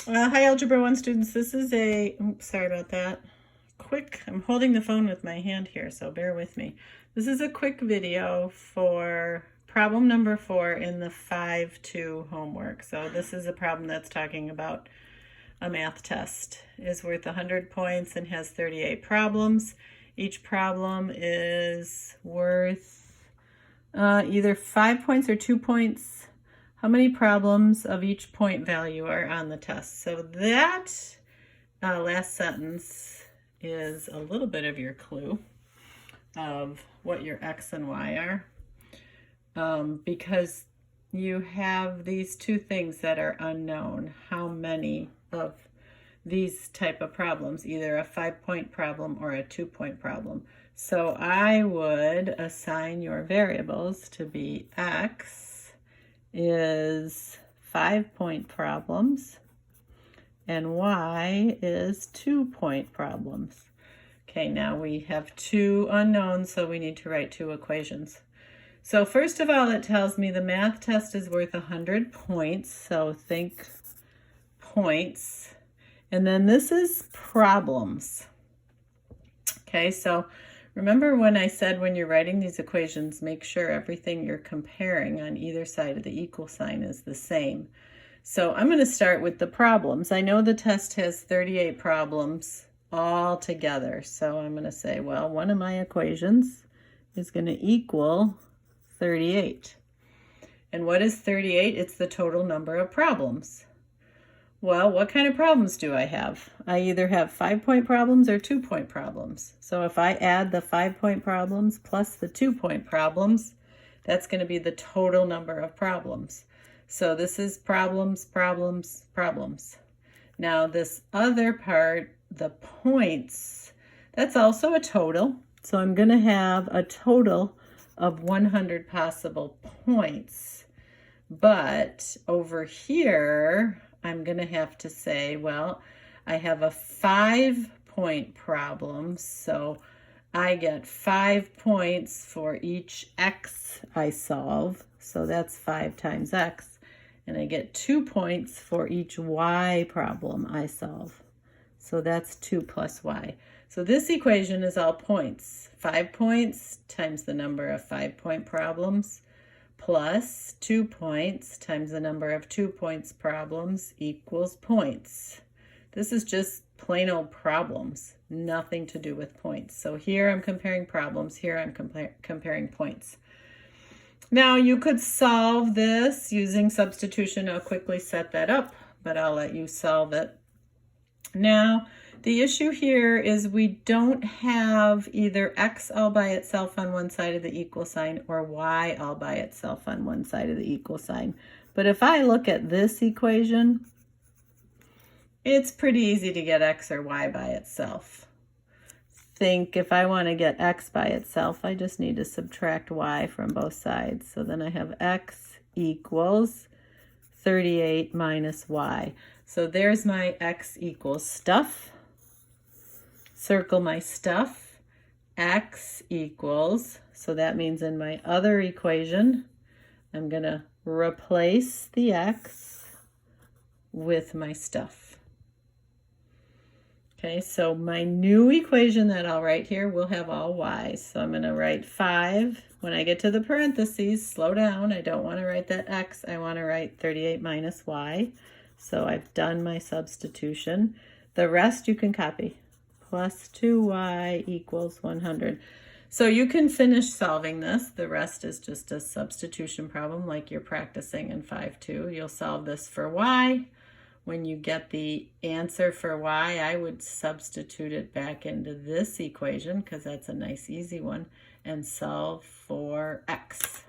Hi, Algebra 1 students. This is sorry about that. I'm holding the phone with my hand here, so bear with me. This is a quick video for problem number 4 in the 5-2 homework. So this is a problem that's talking about a math test. Is worth 100 points and has 38 problems. Each problem is worth either 5 points or 2 points. How many problems of each point value are on the test? So that last sentence is a little bit of your clue of what your X and Y are, because you have these two things that are unknown. How many of these type of problems, either a 5-point problem or a 2-point problem. So I would assign your variables to be X is 5-point problems and Y is 2-point problems. Okay, now we have two unknowns, so we need to write two equations. So first of all, it tells me the math test is worth 100 points, so think points. And then this is problems. Okay, so remember when I said when you're writing these equations, make sure everything you're comparing on either side of the equal sign is the same. So I'm going to start with the problems. I know the test has 38 problems all together. So I'm going to say, well, one of my equations is going to equal 38. And what is 38? It's the total number of problems. Well, what kind of problems do I have? I either have 5-point problems or 2-point problems. So if I add the 5-point problems plus the 2-point problems, that's going to be the total number of problems. So this is problems, problems, problems. Now this other part, the points, that's also a total. So I'm going to have a total of 100 possible points. But over here, I'm going to have to say, well, I have a 5-point problem, so I get 5 points for each X I solve. So that's 5 times X. And I get 2 points for each Y problem I solve. So that's 2 plus Y. So this equation is all points. 5 points times the number of 5-point problems plus 2 points times the number of 2 points problems equals points. This is just plain old problems, nothing to do with points. So here I'm comparing problems, here I'm comparing points. Now you could solve this using substitution. I'll quickly set that up, but I'll let you solve it. Now, the issue here is we don't have either X all by itself on one side of the equal sign or Y all by itself on one side of the equal sign. But if I look at this equation, it's pretty easy to get X or Y by itself. Think if I want to get X by itself, I just need to subtract Y from both sides. So then I have X equals 38 minus Y. So there's my X equals stuff. Circle my stuff. X equals, so that means in my other equation, I'm going to replace the X with my stuff. Okay, so my new equation that I'll write here will have all Y's. So I'm going to write 5. When I get to the parentheses, slow down. I don't want to write that X. I want to write 38 minus Y. So I've done my substitution. The rest you can copy. Plus 2Y equals 100. So you can finish solving this. The rest is just a substitution problem like you're practicing in 5-2. You'll solve this for Y. When you get the answer for Y, I would substitute it back into this equation because that's a nice easy one and solve for X.